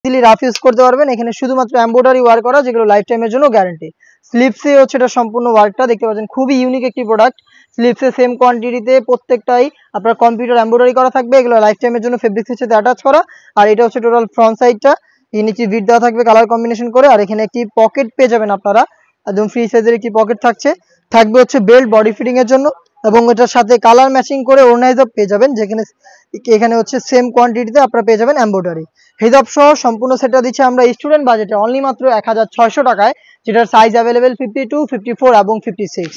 Easily rough use করতে পারবেন। এখানে শুধুমাত্র এমব্রয়ডারি ওয়ার্ক করা, যেগুলো লাইফ টাইমের জন্য গ্যারান্টি। স্লিপসে হচ্ছে এটা সম্পূর্ণ ওয়ার্কটা দেখতে পাচ্ছেন, খুবই ইউনিক একটি প্রোডাক্ট। স্লিপসে সেম কোয়ান্টিটিতে প্রত্যেকটাই আপনার কম্পিউটার এমব্রয়ডারি করা থাকবে। এগুলো লাইফ টাইমের জন্য ফেব্রিক্সের সাথে অ্যাটাচ করা। আর এটা হচ্ছে টোটাল ফ্রন্ট সাইডটা, নিচে বিট দেওয়া থাকবে কালার কম্বিনেশন করে। আর এখানে একটি পকেট পেয়ে যাবেন আপনারা, একদম ফ্রি সাইজের একটি পকেট থাকবে হচ্ছে বেল্ট বডি ফিটিং এর জন্য। এবং এটার সাথে কালার ম্যাচিং করে ওড়না হিজাব পেয়ে যাবেন, যেখানে এখানে হচ্ছে সেম কোয়ান্টিটিতে আপনারা পেয়ে যাবেন এমব্রয়ডারি হিজাব সহ সম্পূর্ণ সেটটা দিচ্ছে আমরা স্টুডেন্ট বাজেটে অনলি মাত্র 1600 টাকায়, যেটার সাইজ অ্যাভেলেবেল 52, 54 এবং 56।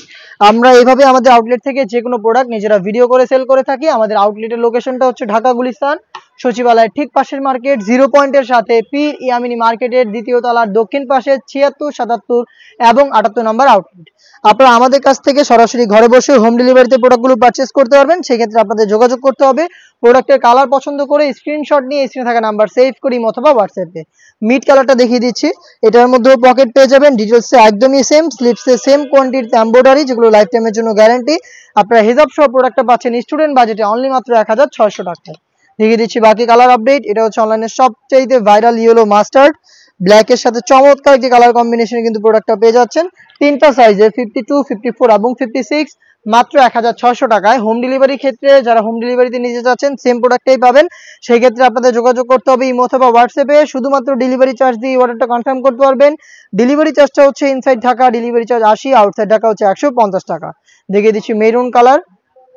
আমরা এইভাবে আমাদের আউটলেট থেকে যে কোনো প্রোডাক্ট নিজেরা ভিডিও করে সেল করে থাকি। আমাদের আউটলেটের লোকেশনটা হচ্ছে ঢাকা গুলিস্তান সচিবালয়ের ঠিক পাশের মার্কেট, 0 পয়েন্টের সাথে পীর ইয়ামিনী মার্কেটের দ্বিতীয় তলার দক্ষিণ পাশে 76, 77 এবং 78 নম্বর আউটলেট। আপনারা আমাদের কাছ থেকে সরাসরি ঘরে বসে হোম ডেলিভারিতে প্রোডাক্টগুলো পারচেস করতে পারবেন। সেক্ষেত্রে আপনাদের যোগাযোগ করতে হবে, প্রোডাক্টের কালার পছন্দ করে স্ক্রিনশট নিয়ে স্ক্রিনে থাকা নাম্বার সেভ করি অথবা হোয়াটসঅ্যাপে। মিড কালারটা দেখিয়ে দিচ্ছি, এটার মধ্যেও পকেট পেয়ে যাবেন, ডিটেলসে একদমই সেম, স্লিপসে সেম কোয়ান্টিটিতে এমব্রয়ডারি, যেগুলো লাইফ টাইমের জন্য গ্যারান্টি। আপনারা হিজাব সহ প্রোডাক্টটা পাচ্ছেন স্টুডেন্ট বাজেটে অনলি মাত্র 1600 টাকায়। দেখিয়ে দিচ্ছি বাকি কালার আপডেট। এটা হচ্ছে অনলাইনে সবচেয়ে ভাইরাল ইয়েলো মাস্টার্ড ব্ল্যাকের সাথে চমৎকার একটি কালার কম্বিনেশনে কিন্তু প্রোডাক্টটা পেয়ে যাচ্ছেন। তিনটা সাইজে 52, 54 এবং 56, মাত্র 1600 টাকায়। হোম ডেলিভারি ক্ষেত্রে যারা হোম ডেলিভারিতে নিতে যাচ্ছেন সেম প্রোডাক্টটাই পাবেন। সেই ক্ষেত্রে আপনাদের যোগাযোগ করতে হবে ইমো অথবা হোয়াটসঅ্যাপে। শুধুমাত্র ডেলিভারি চার্জ দিয়ে অর্ডারটা কনফার্ম করতে পারবেন। ডেলিভারি চার্জটা হচ্ছে inside Dhaka delivery charge 80, outside Dhaka হচ্ছে 150 টাকা। দেখিয়ে দিচ্ছি মেরুন কালার,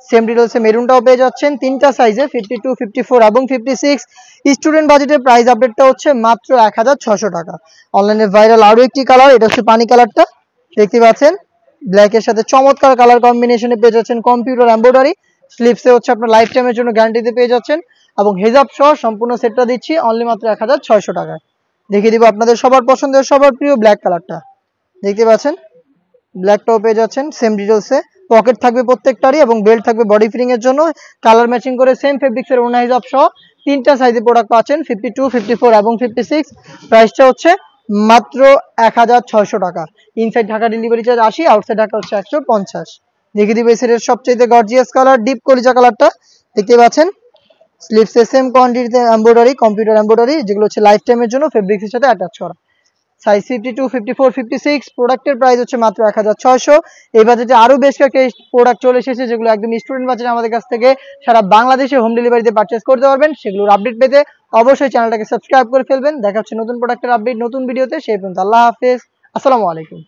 সেম ডিটেলসে মেরুনটাও পেয়ে যাচ্ছেন তিনটা সাইজে 52, 54 এবং 56। স্টুডেন্ট বাজেটের প্রাইস আপডেটটা হচ্ছে মাত্র 1600 টাকা। অনলাইনে ভাইরাল আরো একটি কালার, এটা হচ্ছে পানি কালারটা দেখতে পাচ্ছেন, ব্ল্যাকের সাথে চমৎকার কালার কম্বিনেশনে পেয়ে যাচ্ছেন কম্পিউটার এমব্রয়ডারি। স্লিপসে হচ্ছে আপনার লাইফ টাইমের জন্য গ্যারান্টিতে পেয়ে যাচ্ছেন এবং হিজাব সহ সম্পূর্ণ সেটটা দিচ্ছি অনলি মাত্র 1600 টাকায়। দেখিয়ে দিব আপনাদের সবার পছন্দের সবার প্রিয় ব্ল্যাক কালারটা দেখতে পাচ্ছেন, ব্ল্যাকটাও পেয়ে যাচ্ছেন সেম ডিটেলসে। পকেট থাকবে প্রত্যেকটারই এবং বেল্ট থাকবে বডি ফিটিং এর জন্য। কালার ম্যাচিং করে সেম ফেব্রিক্সের ওড়না হিজাব সহ তিনটা সাইজে প্রোডাক্ট পাচ্ছেন 52, 54 এবং 56। প্রাইসটা হচ্ছে মাত্র 1600 টাকা। Inside Dhaka delivery charge 80, outside Dhaka হচ্ছে 150। দেখিয়ে দিব এই সেটের সবচেয়ে গর্জিয়াস কালার ডিপ কলিজা কালারটা দেখতে পাচ্ছেন। স্লিপসে সেম কোয়ান্টিটিতে এমব্রয়ডারি, কম্পিউটার এমব্রয়ডারি, যেগুলো হচ্ছে লাইফ টাইমের জন্য ফেব্রিক্সের সাথে অ্যাটাচ করা। সাইজ 52, 54, 56। প্রোডাক্টের প্রাইস হচ্ছে মাত্র 1600। এই বাজেটে আরো বেশ কয়েকটা প্রোডাক্ট চলে এসেছে, যেগুলো একদম স্টুডেন্ট বাজেটে আমাদের কাছ থেকে সারা বাংলাদেশে হোম ডেলিভারিতে পারচেস করতে পারবেন। সেগুলোর আপডেট পেতে অবশ্যই চ্যানেলটাকে সাবস্ক্রাইব করে ফেলবেন। দেখা হচ্ছে নতুন প্রোডাক্টের আপডেট নতুন ভিডিওতে। সেই পর্যন্ত আল্লাহ হাফেজ, আসসালামু আলাইকুম।